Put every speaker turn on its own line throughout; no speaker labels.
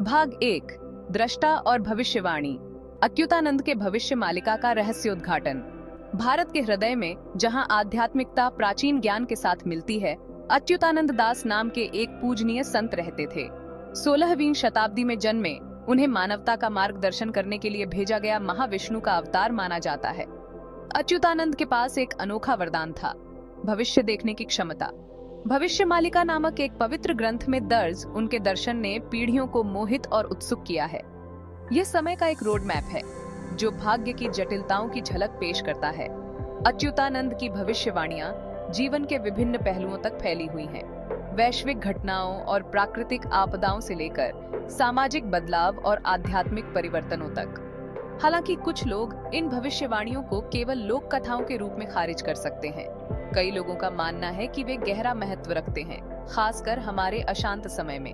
भाग 1। दृष्टा और भविष्यवाणी। अच्युतानंद के भविष्य मालिका का रहस्योद्घाटन। भारत के हृदय में जहां आध्यात्मिकता प्राचीन ज्ञान के साथ मिलती है, अच्युतानंद दास नाम के एक पूजनीय संत रहते थे। 16वीं शताब्दी में जन्मे उन्हें मानवता का मार्गदर्शन करने के लिए भेजा गया महाविष्णु का अवतार माना जाता है। अच्युतानंद के पास एक अनोखा वरदान था, भविष्य देखने की क्षमता। भविष्य मालिका नामक एक पवित्र ग्रंथ में दर्ज उनके दर्शन ने पीढ़ियों को मोहित और उत्सुक किया है। यह समय का एक रोड मैप है जो भाग्य की जटिलताओं की झलक पेश करता है। अच्युतानंद की भविष्यवाणियां जीवन के विभिन्न पहलुओं तक फैली हुई हैं, वैश्विक घटनाओं और प्राकृतिक आपदाओं से लेकर सामाजिक बदलाव और आध्यात्मिक परिवर्तनों तक। हालांकि कुछ लोग इन भविष्यवाणियों को केवल लोक कथाओं के रूप में खारिज कर सकते हैं। कई लोगों का मानना है कि वे गहरा महत्व रखते हैं, खासकर हमारे अशांत समय में।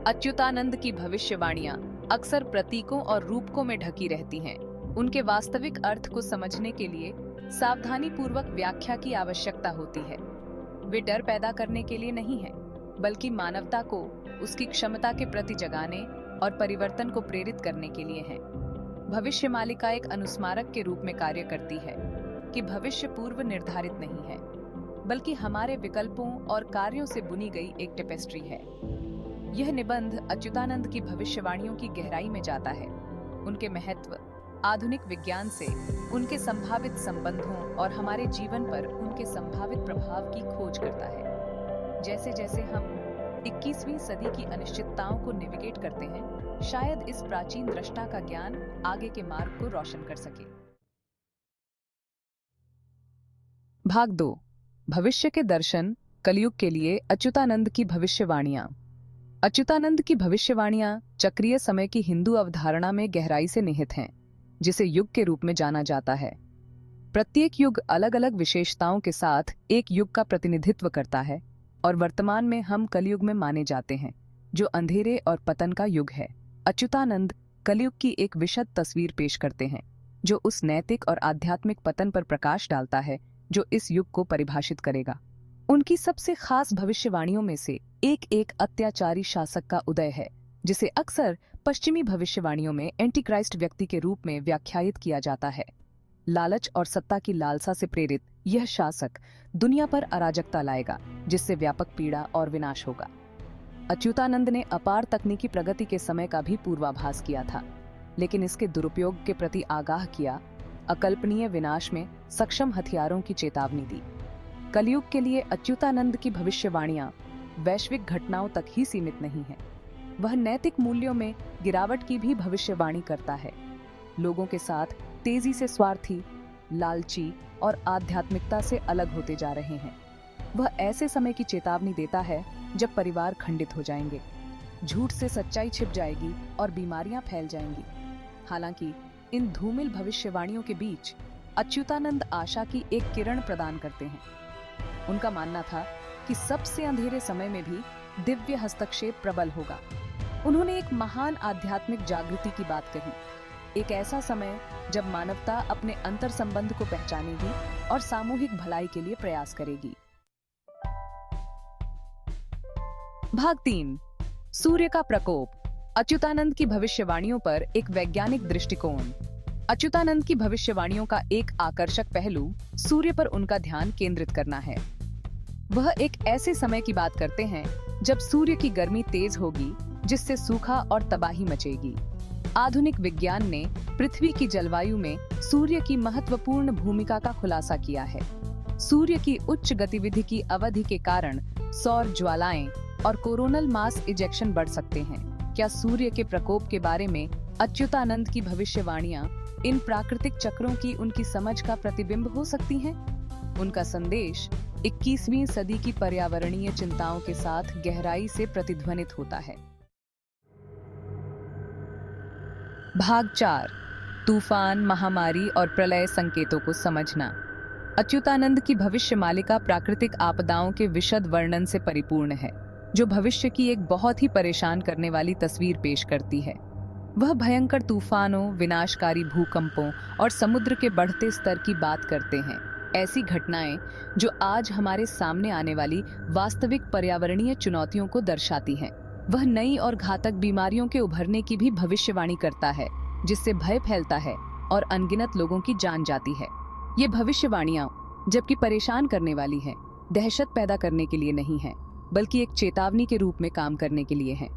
अच्युतानंद की भविष्यवाणियां अक्सर प्रतीकों और रूपकों में ढकी रहती हैं। उनके वास्तविक अर्थ को समझने के लिए सावधानी पूर्वक व्याख्या की आवश्यकता होती है। वे डर पैदा करने के लिए नहीं है, बल्कि मानवता को उसकी क्षमता के प्रति जगाने और परिवर्तन को प्रेरित करने के लिए है। भविष्य मालिका एक अनुस्मारक के रूप में कार्य करती है कि भविष्य पूर्व निर्धारित नहीं है, बल्कि हमारे विकल्पों और कार्यों से बुनी गई एक टेपेस्ट्री है। यह निबंध अच्युतानंद की भविष्यवाणियों की गहराई में जाता है, उनके महत्व, आधुनिक विज्ञान से उनके संभावित संबंधों और हमारे जीवन पर उनके संभावित प्रभाव की खोज करता है। जैसे जैसे हम 21वीं सदी की अनिश्चितताओं को नेविगेट करते हैं, शायद इस प्राचीन दृष्टा का ज्ञान आगे के मार्ग को रोशन कर सके। भाग 2। भविष्य के दर्शन, कलयुग के लिए अच्युतानंद की भविष्यवाणियां। अच्युतानंद की भविष्यवाणियां चक्रीय समय की हिंदू अवधारणा में गहराई से निहित हैं, जिसे युग के रूप में जाना जाता है। प्रत्येक युग अलग अलग विशेषताओं के साथ एक युग का प्रतिनिधित्व करता है, और वर्तमान में हम कलयुग में माने जाते हैं, जो अंधेरे और पतन का युग है। अच्युतानंद कलयुग की एक विशद तस्वीर पेश करते हैं, जो उस नैतिक और आध्यात्मिक पतन पर प्रकाश डालता है जो इस युग को परिभाषित करेगा। उनकी सबसे खास भविष्यवाणियों में से एक अत्याचारी शासक का उदय है, जिसे अक्सर पश्चिमी भविष्यवाणियों में एंटीक्राइस्ट व्यक्ति के रूप में व्याख्यायित किया जाता है। लालच और सत्ता की लालसा से प्रेरित यह शासक दुनिया पर अराजकता लाएगा, जिससे व्यापक पीड़ा और विनाश होगा। अच्युतानंद ने अपार तकनीकी प्रगति के समय का भी पूर्वाभास किया था, लेकिन इसके दुरुपयोग के प्रति आगाह किया, अकल्पनीय विनाश में सक्षम हथियारों की चेतावनी दी। कलयुग के लिए अच्युतानंद की भविष्यवाणियां वैश्विक घटनाओं तक ही सीमित नहीं है, वह नैतिक मूल्यों में गिरावट की भी भविष्यवाणी करता है। लोगों के साथ तेजी से स्वार्थी, लालची और आध्यात्मिकता से अलग होते जा रहे हैं। वह ऐसे समय की चेतावनी देता है जब परिवार खंडित हो जाएंगे, झूठ से सच्चाई छिप जाएगी और बीमारियां फैल जाएंगी। हालांकि इन धूमिल भविष्यवाणियों के बीच अच्युतानंद आशा की एक किरण प्रदान करते हैं। उनका मानना था कि सबसे अंधेरे समय में भी दिव्य हस्तक्षेप प्रबल होगा। उन्होंने एक महान आध्यात्मिक जागृति की बात कही, एक ऐसा समय जब मानवता अपने अंतर संबंध को पहचानेगी और सामूहिक भलाई के लिए प्रयास करेगी। भाग 3। सूर्य का प्रकोप। अच्युतानंद की भविष्यवाणियों पर एक वैज्ञानिक दृष्टिकोण। अच्युतानंद की भविष्यवाणियों का एक आकर्षक पहलू सूर्य पर उनका ध्यान केंद्रित करना है। वह एक ऐसे समय की बात करते हैं जब सूर्य की गर्मी तेज होगी, जिससे सूखा और तबाही मचेगी। आधुनिक विज्ञान ने पृथ्वी की जलवायु में सूर्य की महत्वपूर्ण भूमिका का खुलासा किया है। सूर्य की उच्च गतिविधि की अवधि के कारण सौर ज्वालाएं और कोरोनल मास इजेक्शन बढ़ सकते हैं। क्या सूर्य के प्रकोप के बारे में अच्युतानंद की भविष्यवाणियां इन प्राकृतिक चक्रों की उनकी समझ का प्रतिबिंब हो सकती हैं? उनका संदेश 21वीं सदी की पर्यावरणीय चिंताओं के साथ गहराई से प्रतिध्वनित होता है। भाग 4। तूफान, महामारी और प्रलय संकेतों को समझना। अच्युतानंद की भविष्य मालिका प्राकृतिक आपदाओं के विशद वर्णन से परिपूर्ण है, जो भविष्य की एक बहुत ही परेशान करने वाली तस्वीर पेश करती है। वह भयंकर तूफानों, विनाशकारी भूकंपों और समुद्र के बढ़ते स्तर की बात करते हैं। ऐसी घटनाएं जो आज हमारे सामने आने वाली वास्तविक पर्यावरणीय चुनौतियों को दर्शाती हैं। वह नई और घातक बीमारियों के उभरने की भी भविष्यवाणी करता है, जिससे भय फैलता है और अनगिनत लोगों की जान जाती है। ये भविष्यवाणियां, जबकि परेशान करने वाली हैं, दहशत पैदा करने के लिए नहीं हैं, बल्कि एक चेतावनी के रूप में काम करने के लिए हैं।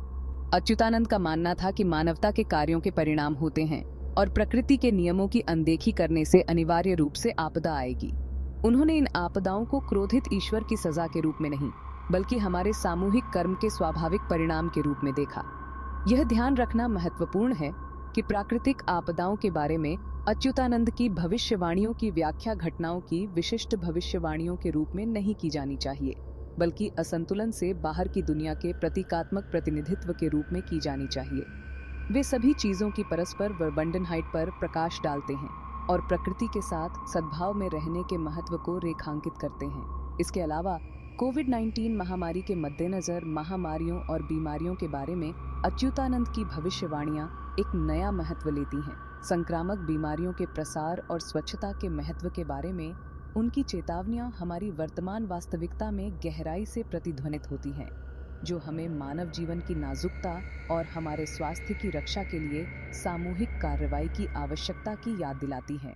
अच्युतानंद का मानना था कि मानवता के कार्यों के परिणाम होते हैं और प्रकृति के नियमों की अनदेखी करने से अनिवार्य रूप से आपदा आएगी। उन्होंने इन आपदाओं को क्रोधित ईश्वर की सजा के रूप में नहीं, बल्कि हमारे सामूहिक कर्म के स्वाभाविक परिणाम के रूप में देखा। यह ध्यान रखना महत्वपूर्ण है कि प्राकृतिक आपदाओं के बारे में अच्युतानंद की भविष्यवाणियों की व्याख्या घटनाओं की विशिष्ट भविष्यवाणियों के रूप में नहीं की जानी चाहिए, बल्कि असंतुलन से बाहर की दुनिया के प्रतीकात्मक प्रतिनिधित्व के रूप में की जानी चाहिए। वे सभी चीजों की परस्पर वर्बंडनहाइट पर प्रकाश डालते हैं और प्रकृति के साथ सद्भाव में रहने के महत्व को रेखांकित करते हैं। इसके अलावा कोविड-19 महामारी के मद्देनजर महामारियों और बीमारियों के बारे में अच्युतानंद की भविष्यवाणियां एक नया महत्व लेती हैं। संक्रामक बीमारियों के प्रसार और स्वच्छता के महत्व के बारे में उनकी चेतावनियां हमारी वर्तमान वास्तविकता में गहराई से प्रतिध्वनित होती हैं, जो हमें मानव जीवन की नाजुकता और हमारे स्वास्थ्य की रक्षा के लिए सामूहिक कार्रवाई की आवश्यकता की याद दिलाती हैं।